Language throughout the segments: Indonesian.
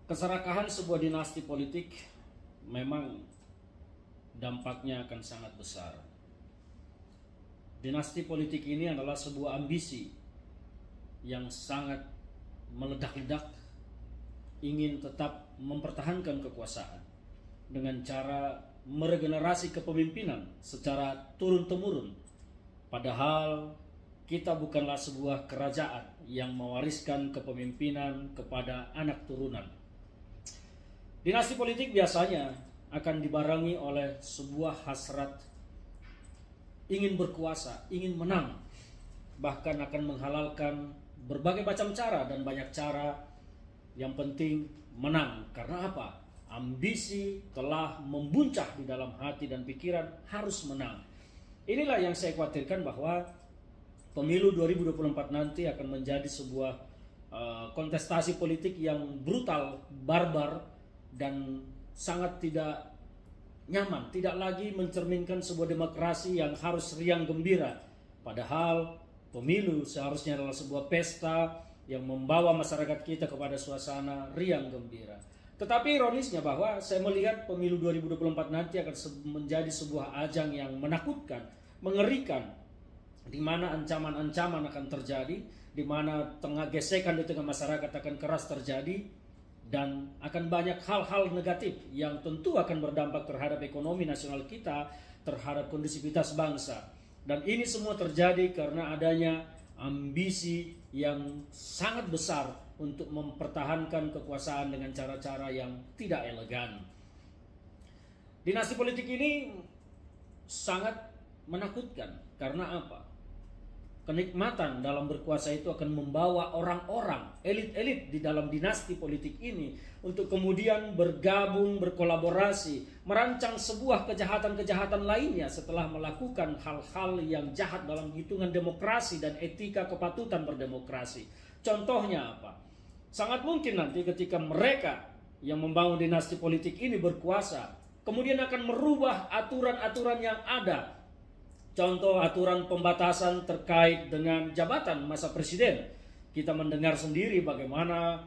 Keserakahan sebuah dinasti politik memang dampaknya akan sangat besar. Dinasti politik ini adalah sebuah ambisi yang sangat meledak-ledak, ingin tetap mempertahankan kekuasaan dengan cara meregenerasi kepemimpinan secara turun-temurun. Padahal kita bukanlah sebuah kerajaan yang mewariskan kepemimpinan kepada anak turunan. Dinasti politik biasanya akan dibarengi oleh sebuah hasrat ingin berkuasa, ingin menang, bahkan akan menghalalkan berbagai macam cara dan banyak cara, yang penting menang. Karena apa? Ambisi telah membuncah di dalam hati dan pikiran, harus menang. Inilah yang saya khawatirkan, bahwa pemilu 2024 nanti akan menjadi sebuah kontestasi politik yang brutal, barbar, dan sangat tidak nyaman, tidak lagi mencerminkan sebuah demokrasi yang harus riang gembira. Padahal pemilu seharusnya adalah sebuah pesta yang membawa masyarakat kita kepada suasana riang gembira. Tetapi ironisnya bahwa saya melihat pemilu 2024 nanti akan menjadi sebuah ajang yang menakutkan, mengerikan, di mana ancaman-ancaman akan terjadi, di mana tengah gesekan di tengah masyarakat akan keras terjadi, dan akan banyak hal-hal negatif yang tentu akan berdampak terhadap ekonomi nasional kita, terhadap kondusivitas bangsa. Dan ini semua terjadi karena adanya ambisi yang sangat besar untuk mempertahankan kekuasaan dengan cara-cara yang tidak elegan. Dinasti politik ini sangat menakutkan. Karena apa? Kenikmatan dalam berkuasa itu akan membawa orang-orang, elit-elit di dalam dinasti politik ini untuk kemudian bergabung, berkolaborasi, merancang sebuah kejahatan-kejahatan lainnya setelah melakukan hal-hal yang jahat dalam hitungan demokrasi dan etika kepatutan berdemokrasi. Contohnya apa? Sangat mungkin nanti ketika mereka yang membangun dinasti politik ini berkuasa, kemudian akan merubah aturan-aturan yang ada. Contoh aturan pembatasan terkait dengan jabatan masa presiden. Kita mendengar sendiri bagaimana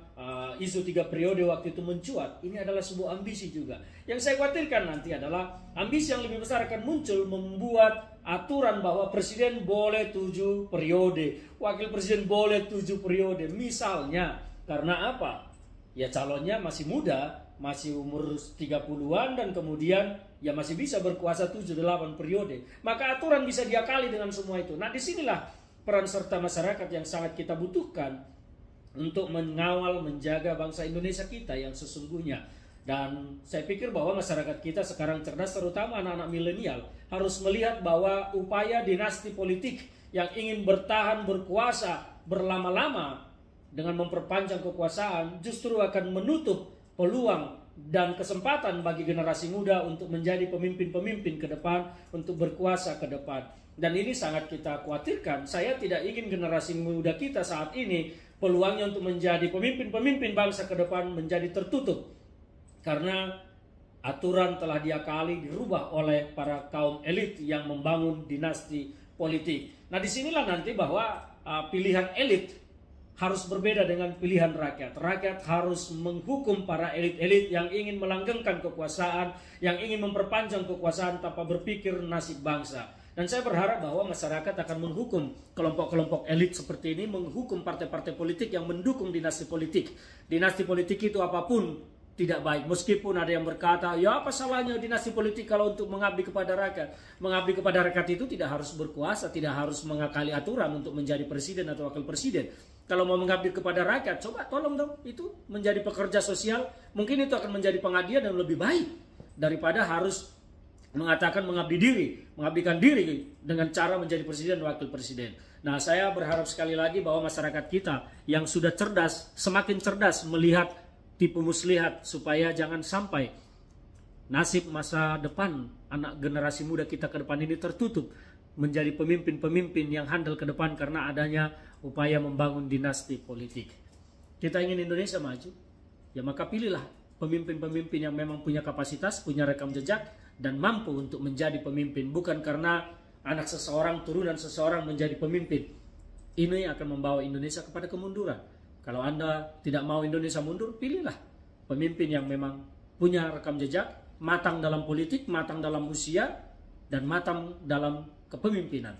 isu 3 periode waktu itu mencuat. Ini adalah sebuah ambisi juga. Yang saya khawatirkan nanti adalah ambisi yang lebih besar akan muncul, membuat aturan bahwa presiden boleh 7 periode, wakil presiden boleh 7 periode. Misalnya, karena apa? Ya calonnya masih muda, masih umur 30-an, dan kemudian ya masih bisa berkuasa 7-8 periode. Maka aturan bisa diakali dengan semua itu. Nah, disinilah peran serta masyarakat yang sangat kita butuhkan untuk mengawal, menjaga bangsa Indonesia kita yang sesungguhnya. Dan saya pikir bahwa masyarakat kita sekarang cerdas, terutama anak-anak milenial, harus melihat bahwa upaya dinasti politik yang ingin bertahan berkuasa berlama-lama dengan memperpanjang kekuasaan justru akan menutup peluang dan kesempatan bagi generasi muda untuk menjadi pemimpin-pemimpin ke depan, untuk berkuasa ke depan. Dan ini sangat kita khawatirkan. Saya tidak ingin generasi muda kita saat ini peluangnya untuk menjadi pemimpin-pemimpin bangsa ke depan menjadi tertutup. Karena aturan telah diakali, dirubah oleh para kaum elit yang membangun dinasti politik. Nah, disinilah nanti bahwa pilihan elit harus berbeda dengan pilihan rakyat. Rakyat harus menghukum para elit-elit yang ingin melanggengkan kekuasaan, yang ingin memperpanjang kekuasaan tanpa berpikir nasib bangsa. Dan saya berharap bahwa masyarakat akan menghukum kelompok-kelompok elit seperti ini, menghukum partai-partai politik yang mendukung dinasti politik. Dinasti politik itu apapun tidak baik. Meskipun ada yang berkata, ya apa salahnya dinasti politik kalau untuk mengabdi kepada rakyat. Mengabdi kepada rakyat itu tidak harus berkuasa, tidak harus mengakali aturan untuk menjadi presiden atau wakil presiden. Kalau mau mengabdi kepada rakyat, coba tolong dong itu menjadi pekerja sosial. Mungkin itu akan menjadi pengabdian yang lebih baik daripada harus mengatakan mengabdikan diri dengan cara menjadi presiden dan wakil presiden. Nah, saya berharap sekali lagi bahwa masyarakat kita yang sudah cerdas, semakin cerdas melihat tipu muslihat, supaya jangan sampai nasib masa depan anak generasi muda kita ke depan ini tertutup menjadi pemimpin-pemimpin yang handal ke depan karena adanya upaya membangun dinasti politik. Kita ingin Indonesia maju, ya maka pilihlah pemimpin-pemimpin yang memang punya kapasitas, punya rekam jejak, dan mampu untuk menjadi pemimpin. Bukan karena anak seseorang, turunan seseorang menjadi pemimpin. Ini akan membawa Indonesia kepada kemunduran. Kalau Anda tidak mau Indonesia mundur, pilihlah pemimpin yang memang punya rekam jejak, matang dalam politik, matang dalam usia, dan matang dalam kepemimpinan.